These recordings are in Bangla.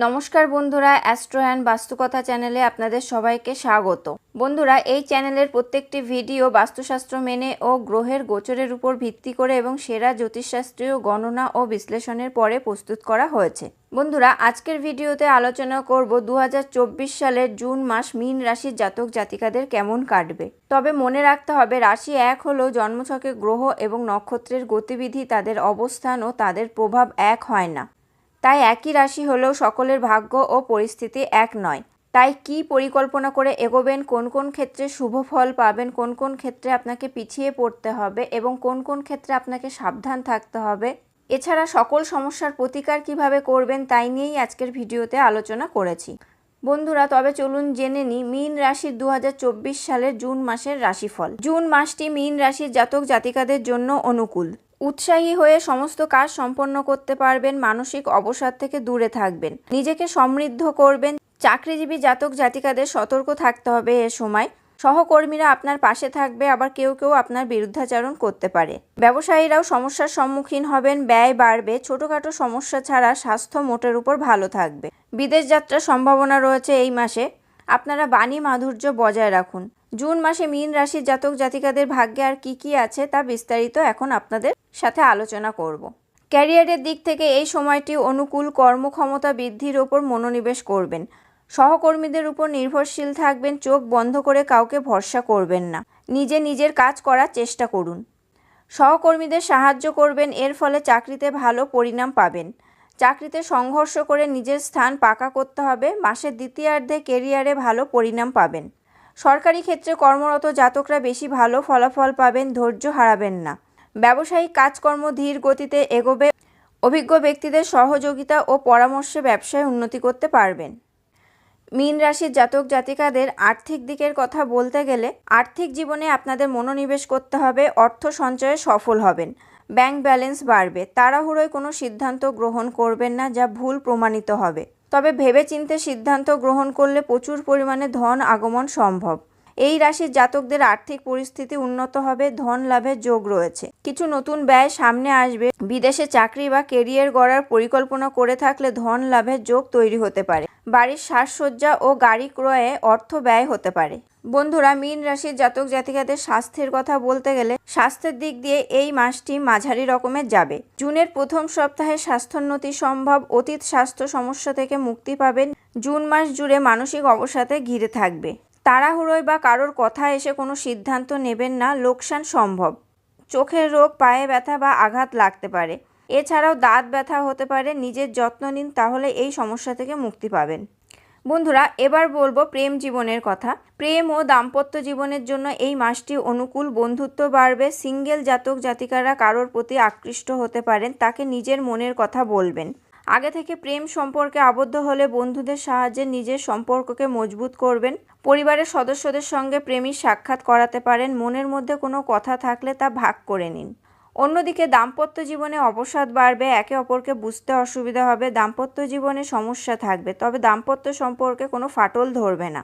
নমস্কার বন্ধুরা, অ্যাস্ট্রো অ্যান্ড বাস্তুকথা চ্যানেলে আপনাদের সবাইকে স্বাগত। বন্ধুরা, এই চ্যানেলের প্রত্যেকটি ভিডিও বাস্তুশাস্ত্র মেনে ও গ্রহের গোচরের উপর ভিত্তি করে এবং সেরা জ্যোতিষশাস্ত্রীয় গণনা ও বিশ্লেষণের পরে প্রস্তুত করা হয়েছে। বন্ধুরা, আজকের ভিডিওতে আলোচনা করব 2024 সালের জুন মাস মীন রাশির জাতক জাতিকাদের কেমন কাটবে। তবে মনে রাখতে হবে, রাশি এক হলেও জন্মছকে গ্রহ এবং নক্ষত্রের গতিবিধি, তাদের অবস্থান ও তাদের প্রভাব এক হয় না। তাই একই রাশি হলেও সকলের ভাগ্য ও পরিস্থিতি এক নয়। তাই কি পরিকল্পনা করে এগোবেন, কোন কোন ক্ষেত্রে শুভ ফল পাবেন, কোন কোন ক্ষেত্রে আপনাকে পিছিয়ে পড়তে হবে এবং কোন কোন ক্ষেত্রে আপনাকে সাবধান থাকতে হবে, এছাড়া সকল সমস্যার প্রতিকার কিভাবে করবেন, তাই নিয়েই আজকের ভিডিওতে আলোচনা করেছি। বন্ধুরা, তবে চলুন জেনে নিই মীন রাশির 2024 সালের জুন মাসের রাশিফল। জুন মাসটি মীন রাশির জাতক জাতিকাদের জন্য অনুকূল। উৎসাহী হয়ে সমস্ত কাজ সম্পন্ন করতে পারবেন, মানসিক অবসাদ থেকে দূরে থাকবেন, নিজেকে সমৃদ্ধ করবেন। চাকরিজীবী জাতক জাতিকাদের সতর্ক থাকতে হবে এ সময়। সহকর্মীরা আপনার পাশে থাকবে, আবার কেউ কেউ আপনার বিরুদ্ধাচরণ করতে পারে। ব্যবসায়ীরাও সমস্যার সম্মুখীন হবেন, ব্যয় বাড়বে। ছোটোখাটো সমস্যা ছাড়া স্বাস্থ্য মোটের উপর ভালো থাকবে। বিদেশ যাত্রার সম্ভাবনা রয়েছে এই মাসে। আপনারা বাণী মাধুর্য বজায় রাখুন। জুন মাসে মীন রাশির জাতক জাতিকাদের ভাগ্যে আর কি আছে তা বিস্তারিত এখন আপনাদের সাথে আলোচনা করব। ক্যারিয়ারের দিক থেকে এই সময়টি অনুকূল। কর্মক্ষমতা বৃদ্ধির ওপর মনোনিবেশ করবেন। সহকর্মীদের উপর নির্ভরশীল থাকবেন। চোখ বন্ধ করে কাউকে ভরসা করবেন না। নিজের কাজ করার চেষ্টা করুন। সহকর্মীদের সাহায্য করবেন, এর ফলে চাকরিতে ভালো পরিণাম পাবেন। চাকরিতে সংঘর্ষ করে নিজের স্থান পাকা করতে হবে। মাসের দ্বিতীয়ার্ধে ক্যারিয়ারে ভালো পরিণাম পাবেন। সরকারি ক্ষেত্রে কর্মরত জাতকরা বেশি ভালো ফলাফল পাবেন, ধৈর্য হারাবেন না। ব্যবসায়িক কাজকর্ম ধীর গতিতে এগোবে। অভিজ্ঞ ব্যক্তিদের সহযোগিতা ও পরামর্শে ব্যবসায় উন্নতি করতে পারবেন। মীন রাশির জাতক জাতিকাদের আর্থিক দিকের কথা বলতে গেলে, আর্থিক জীবনে আপনাদের মনোনিবেশ করতে হবে। অর্থ সঞ্চয়ে সফল হবেন। ব্যাংক ব্যালেন্স বাড়বে। তাড়াহুড়োয় কোনো সিদ্ধান্ত গ্রহণ করবেন না, যা ভুল প্রমাণিত হবে। তবে ভেবেচিন্তে সিদ্ধান্ত গ্রহণ করলে প্রচুর পরিমাণে ধন আগমন সম্ভব। এই রাশির জাতকদের আর্থিক পরিস্থিতি উন্নত হবে। ধন লাভের যোগ রয়েছে। কিছু নতুন ব্যয় সামনে আসবে। বিদেশে চাকরি বা কেরিয়ার গড়ার পরিকল্পনা করে থাকলে ধন লাভের যোগ তৈরি হতে পারে। বাড়ির সাজসজ্জা ও গাড়ি ক্রয়ে অর্থ ব্যয় হতে পারে। বন্ধুরা, মীন রাশির জাতক জাতিকাদের স্বাস্থ্যের কথা বলতে গেলে, স্বাস্থ্যের দিক দিয়ে এই মাসটি মাঝারি রকমের যাবে। জুনের প্রথম সপ্তাহে স্বাস্থ্যোন্নতি সম্ভব। অতীত স্বাস্থ্য সমস্যা থেকে মুক্তি পাবেন। জুন মাস জুড়ে মানসিক অবসাদে ঘিরে থাকবে। তাড়াহুড়োয় বা কারোর কথা এসে কোনো সিদ্ধান্ত নেবেন না, লোকসান সম্ভব। চোখের রোগ, পায়ে ব্যথা বা আঘাত লাগতে পারে। এছাড়াও দাঁত ব্যথা হতে পারে। নিজের যত্ন নিন, তাহলে এই সমস্যা থেকে মুক্তি পাবেন। বন্ধুরা, এবার বলবো প্রেম জীবনের কথা। প্রেম ও দাম্পত্য জীবনের জন্য এই মাসটি অনুকূল। বন্ধুত্ব বাড়বে। সিঙ্গেল জাতক জাতিকারা কারোর প্রতি আকৃষ্ট হতে পারেন, তাকে নিজের মনের কথা বলবেন। আগে থেকে প্রেম সম্পর্কে আবদ্ধ হলে বন্ধুদের সাহায্যে নিজের সম্পর্ককে মজবুত করবেন। পরিবারের সদস্যদের সঙ্গে প্রেমীর সাক্ষাৎ করাতে পারেন। মনের মধ্যে কোনো কথা থাকলে তা ভাগ করে নিন। অন্যদিকে দাম্পত্য জীবনে অবসাদ বাড়বে। একে অপরকে বুঝতে অসুবিধা হবে। দাম্পত্য জীবনে সমস্যা থাকবে, তবে দাম্পত্য সম্পর্কে কোনো ফাটল ধরবে না।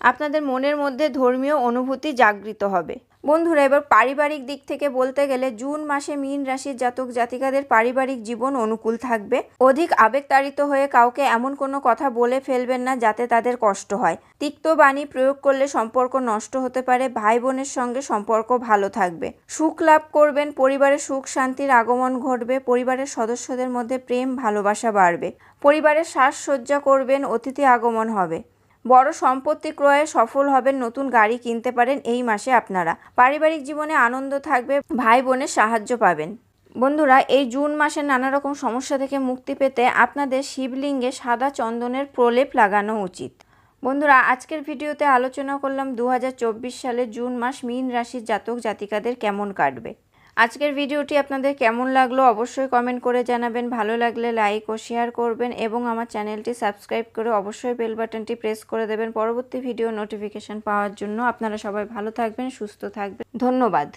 আপনাদের মনের মধ্যে ধর্মীয় অনুভূতি জাগৃত হবে। বন্ধুরা, এবার পারিবারিক দিক থেকে বলতে গেলে, জুন মাসে মীন রাশির জাতক জাতিকাদের পারিবারিক জীবন অনুকূল থাকবে। অধিক আবেগতাড়িত হয়ে কাউকে এমন কোনো কথা বলে ফেলবেন না যাতে তাদের কষ্ট হয়। তিক্ত বাণী প্রয়োগ করলে সম্পর্ক নষ্ট হতে পারে। ভাই বোনের সঙ্গে সম্পর্ক ভালো থাকবে। সুখ লাভ করবেন। পরিবারে সুখ শান্তির আগমন ঘটবে। পরিবারের সদস্যদের মধ্যে প্রেম ভালোবাসা বাড়বে। পরিবারের সাজসজ্জা করবেন। অতিথি আগমন হবে। বড় সম্পত্তি ক্রয়ে সফল হবেন। নতুন গাড়ি কিনতে পারেন এই মাসে আপনারা। পারিবারিক জীবনে আনন্দ থাকবে। ভাই বোনের সাহায্য পাবেন। বন্ধুরা, এই জুন মাসে নানা রকম সমস্যা থেকে মুক্তি পেতে আপনাদের শিবলিঙ্গে সাদা চন্দনের প্রলেপ লাগানো উচিত। বন্ধুরা, আজকের ভিডিওতে আলোচনা করলাম 2024 সালে জুন মাস মীন রাশির জাতক জাতিকাদের কেমন কাটবে। আজকের ভিডিওটি আপনাদের কেমন লাগলো অবশ্যই কমেন্ট করে জানাবেন। ভালো লাগলে লাইক ও শেয়ার করবেন এবং আমার চ্যানেলটি সাবস্ক্রাইব করে অবশ্যই বেল বাটনটি প্রেস করে দেবেন পরবর্তী ভিডিও নোটিফিকেশন পাওয়ার জন্য। আপনারা সবাই ভালো থাকবেন, সুস্থ থাকবেন। ধন্যবাদ।